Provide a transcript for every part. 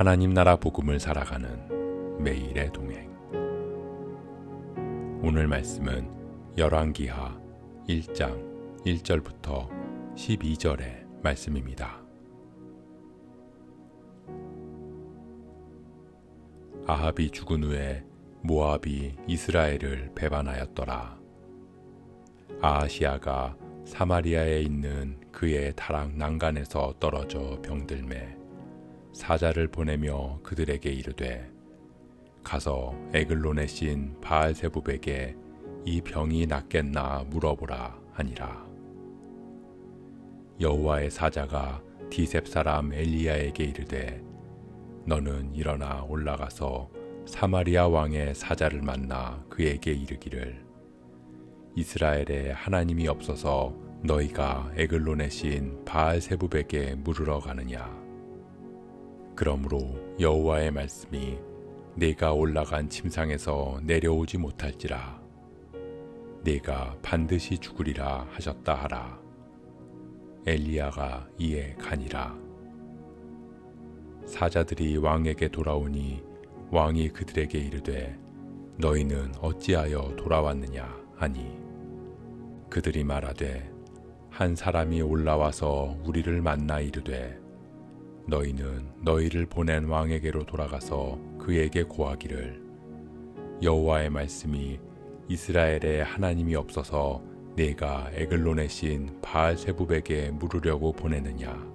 하나님 나라 복음을 살아가는 매일의 동행. 오늘 말씀은 열왕기하 1장 1절부터 12절의 말씀입니다. 아합이 죽은 후에 모압이 이스라엘을 배반하였더라. 아하시아가 사마리아에 있는 그의 다락 난간에서 떨어져 병들매 사자를 보내며 그들에게 이르되 가서 에글론의 신 바알세붑에게 이 병이 낫겠나 물어보라 하니라. 여호와의 사자가 디셉 사람 엘리야에게 이르되 너는 일어나 올라가서 사마리아 왕의 사자를 만나 그에게 이르기를 이스라엘에 하나님이 없어서 너희가 에글론의 신 바알세붑에게 물으러 가느냐. 그러므로 여호와의 말씀이 네가 올라간 침상에서 내려오지 못할지라 네가 반드시 죽으리라 하셨다 하라. 엘리야가 이에 가니라. 사자들이 왕에게 돌아오니 왕이 그들에게 이르되 너희는 어찌하여 돌아왔느냐 하니 그들이 말하되 한 사람이 올라와서 우리를 만나 이르되 너희는 너희를 보낸 왕에게로 돌아가서 그에게 고하기를 여호와의 말씀이 이스라엘에 하나님이 없어서 네가 에글론의 신 바알세붑에게 물으려고 보내느냐.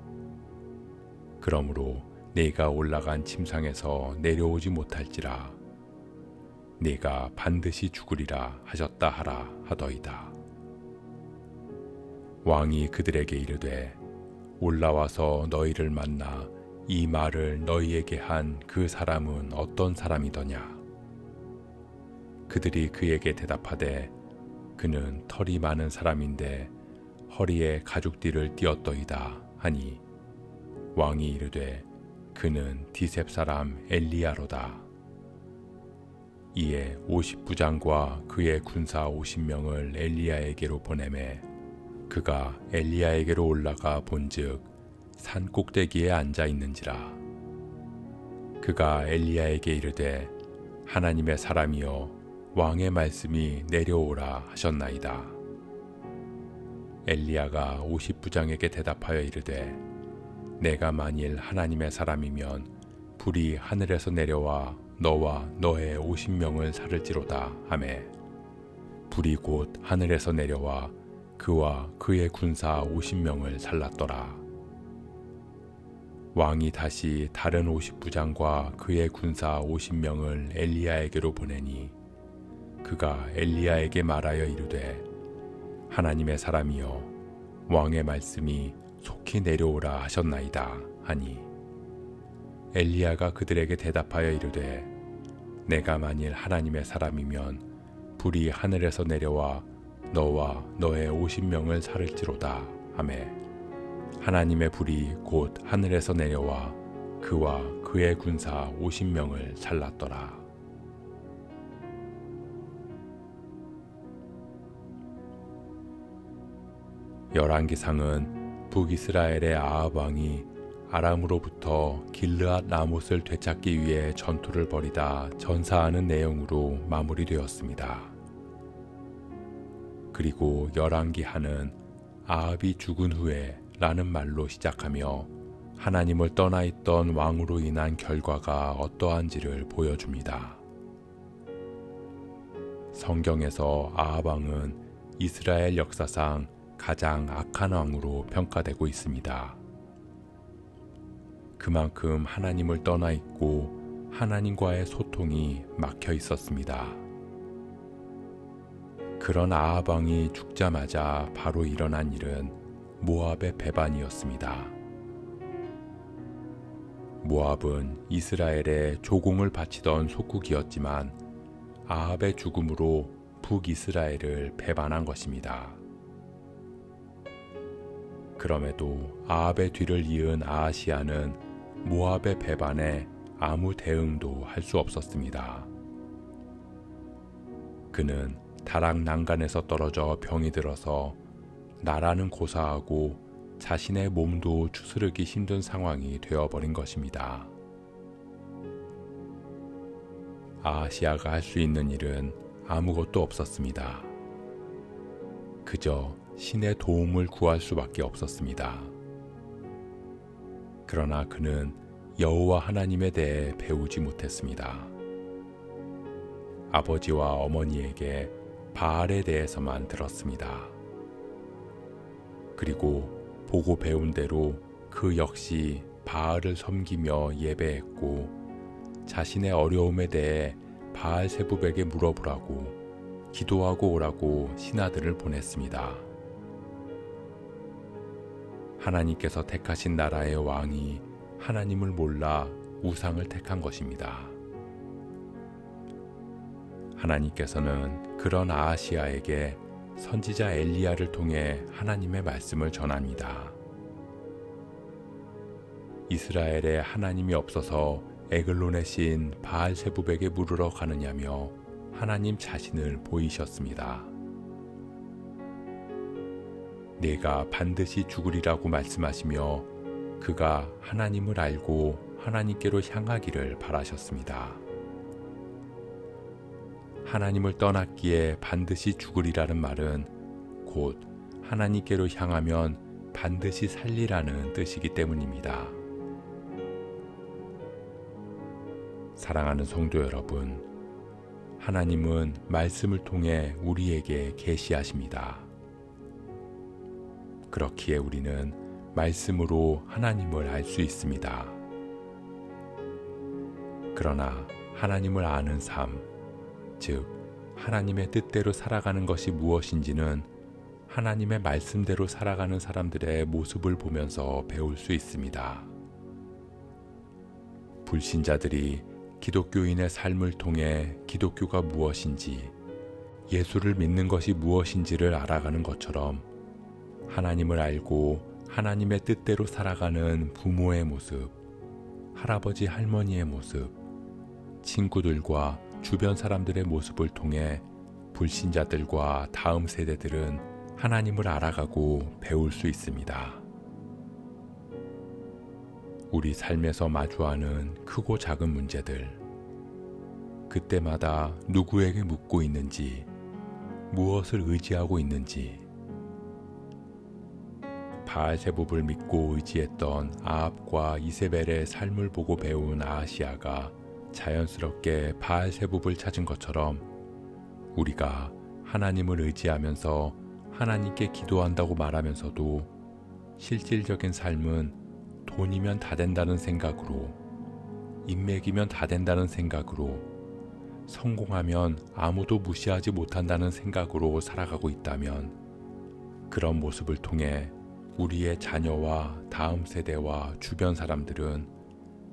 그러므로 네가 올라간 침상에서 내려오지 못할지라 네가 반드시 죽으리라 하셨다 하라 하더이다. 왕이 그들에게 이르되 올라와서 너희를 만나 이 말을 너희에게 한 그 사람은 어떤 사람이더냐. 그들이 그에게 대답하되 그는 털이 많은 사람인데 허리에 가죽띠를 띠었더이다 하니 왕이 이르되 그는 디셉 사람 엘리야로다. 이에 50부장과 그의 군사 50명을 엘리야에게로 보내매 그가 엘리야에게로 올라가 본즉 산 꼭대기에 앉아 있는지라. 그가 엘리야에게 이르되 하나님의 사람이여 왕의 말씀이 내려오라 하셨나이다. 엘리야가 50부장에게 대답하여 이르되 내가 만일 하나님의 사람이면 불이 하늘에서 내려와 너와 너의 50명을 살을지로다 하매 불이 곧 하늘에서 내려와 그와 그의 군사 50명을 살랐더라. 왕이 다시 다른 50부장과 그의 군사 50명을 엘리야에게로 보내니 그가 엘리야에게 말하여 이르되 하나님의 사람이여 왕의 말씀이 속히 내려오라 하셨나이다 하니 엘리야가 그들에게 대답하여 이르되 내가 만일 하나님의 사람이면 불이 하늘에서 내려와 너와 너의 50명을 살을지로다 하매 하나님의 불이 곧 하늘에서 내려와 그와 그의 군사 50명을 살랐더라. 열왕기상은 북이스라엘의 아합 왕이 아람으로부터 길르앗 라못을 되찾기 위해 전투를 벌이다 전사하는 내용으로 마무리되었습니다. 그리고 열왕기하는 아합이 죽은 후에 라는 말로 시작하며 하나님을 떠나 있던 왕으로 인한 결과가 어떠한지를 보여줍니다. 성경에서 아합 왕은 이스라엘 역사상 가장 악한 왕으로 평가되고 있습니다. 그만큼 하나님을 떠나 있고 하나님과의 소통이 막혀 있었습니다. 그런 아합 왕이 죽자마자 바로 일어난 일은 모압의 배반이었습니다. 모압은 이스라엘에 조공을 바치던 속국이었지만 아합의 죽음으로 북이스라엘을 배반한 것입니다. 그럼에도 아합의 뒤를 이은 아하시아는 모압의 배반에 아무 대응도 할 수 없었습니다. 그는 다락 난간에서 떨어져 병이 들어서 나라는 고사하고 자신의 몸도 추스르기 힘든 상황이 되어버린 것입니다. 아하시아가 할 수 있는 일은 아무것도 없었습니다. 그저 신의 도움을 구할 수밖에 없었습니다. 그러나 그는 여호와 하나님에 대해 배우지 못했습니다. 아버지와 어머니에게 바알에 대해서만 들었습니다. 그리고 보고 배운 대로 그 역시 바알을 섬기며 예배했고 자신의 어려움에 대해 바알세붑에게 물어보라고 기도하고 오라고 신하들을 보냈습니다. 하나님께서 택하신 나라의 왕이 하나님을 몰라 우상을 택한 것입니다. 하나님께서는 그런 아하시아에게 선지자 엘리야를 통해 하나님의 말씀을 전합니다. 이스라엘에 하나님이 없어서 에글론의 신 바알세붑에게 물으러 가느냐며 하나님 자신을 보이셨습니다. 내가 반드시 죽으리라고 말씀하시며 그가 하나님을 알고 하나님께로 향하기를 바라셨습니다. 하나님을 떠났기에 반드시 죽으리라는 말은 곧 하나님께로 향하면 반드시 살리라는 뜻이기 때문입니다. 사랑하는 성도 여러분, 하나님은 말씀을 통해 우리에게 계시하십니다. 그렇기에 우리는 말씀으로 하나님을 알 수 있습니다. 그러나 하나님을 아는 삶, 즉 하나님의 뜻대로 살아가는 것이 무엇인지는 하나님의 말씀대로 살아가는 사람들의 모습을 보면서 배울 수 있습니다. 불신자들이 기독교인의 삶을 통해 기독교가 무엇인지, 예수를 믿는 것이 무엇인지를 알아가는 것처럼 하나님을 알고 하나님의 뜻대로 살아가는 부모의 모습, 할아버지 할머니의 모습, 친구들과 주변 사람들의 모습을 통해 불신자들과 다음 세대들은 하나님을 알아가고 배울 수 있습니다. 우리 삶에서 마주하는 크고 작은 문제들, 그때마다 누구에게 묻고 있는지, 무엇을 의지하고 있는지, 바알세붑을 믿고 의지했던 아합과 이세벨의 삶을 보고 배운 아하시아가 자연스럽게 바알세붑을 찾은 것처럼 우리가 하나님을 의지하면서 하나님께 기도한다고 말하면서도 실질적인 삶은 돈이면 다 된다는 생각으로, 인맥이면 다 된다는 생각으로, 성공하면 아무도 무시하지 못한다는 생각으로 살아가고 있다면 그런 모습을 통해 우리의 자녀와 다음 세대와 주변 사람들은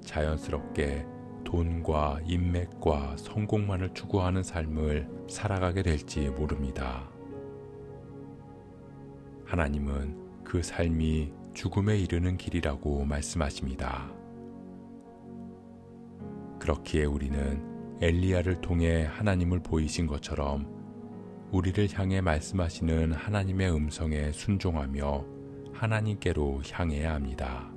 자연스럽게 돈과 인맥과 성공만을 추구하는 삶을 살아가게 될지 모릅니다. 하나님은 그 삶이 죽음에 이르는 길이라고 말씀하십니다. 그렇기에 우리는 엘리야를 통해 하나님을 보이신 것처럼 우리를 향해 말씀하시는 하나님의 음성에 순종하며 하나님께로 향해야 합니다.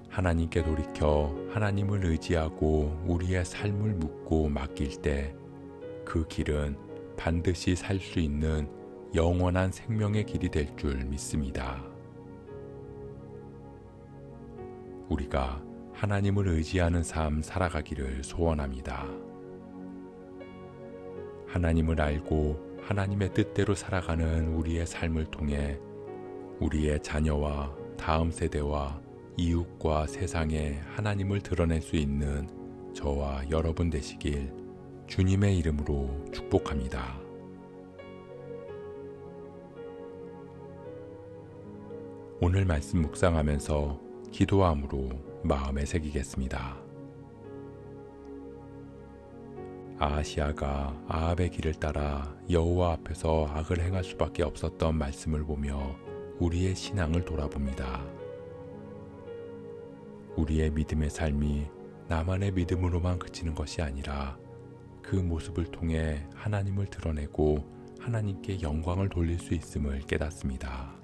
하나님께 돌이켜 하나님을 의지하고 우리의 삶을 묻고 맡길 때 그 길은 반드시 살 수 있는 영원한 생명의 길이 될 줄 믿습니다. 우리가 하나님을 의지하는 삶 살아가기를 소원합니다. 하나님을 알고 하나님의 뜻대로 살아가는 우리의 삶을 통해 우리의 자녀와 다음 세대와 이웃과 세상에 하나님을 드러낼 수 있는 저와 여러분 되시길 주님의 이름으로 축복합니다. 오늘 말씀 묵상하면서 기도함으로 마음에 새기겠습니다. 아하시아가 아합의 길을 따라 여호와 앞에서 악을 행할 수밖에 없었던 말씀을 보며 우리의 신앙을 돌아봅니다. 우리의 믿음의 삶이 나만의 믿음으로만 그치는 것이 아니라 그 모습을 통해 하나님을 드러내고 하나님께 영광을 돌릴 수 있음을 깨닫습니다.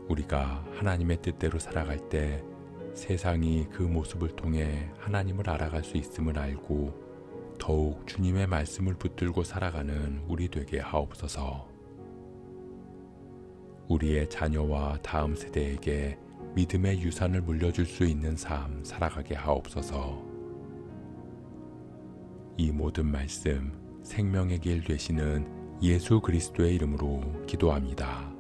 우리가 하나님의 뜻대로 살아갈 때 세상이 그 모습을 통해 하나님을 알아갈 수 있음을 알고 더욱 주님의 말씀을 붙들고 살아가는 우리 되게 하옵소서. 우리의 자녀와 다음 세대에게 믿음의 유산을 물려줄 수 있는 삶 살아가게 하옵소서. 이 모든 말씀 생명의 길 되시는 예수 그리스도의 이름으로 기도합니다.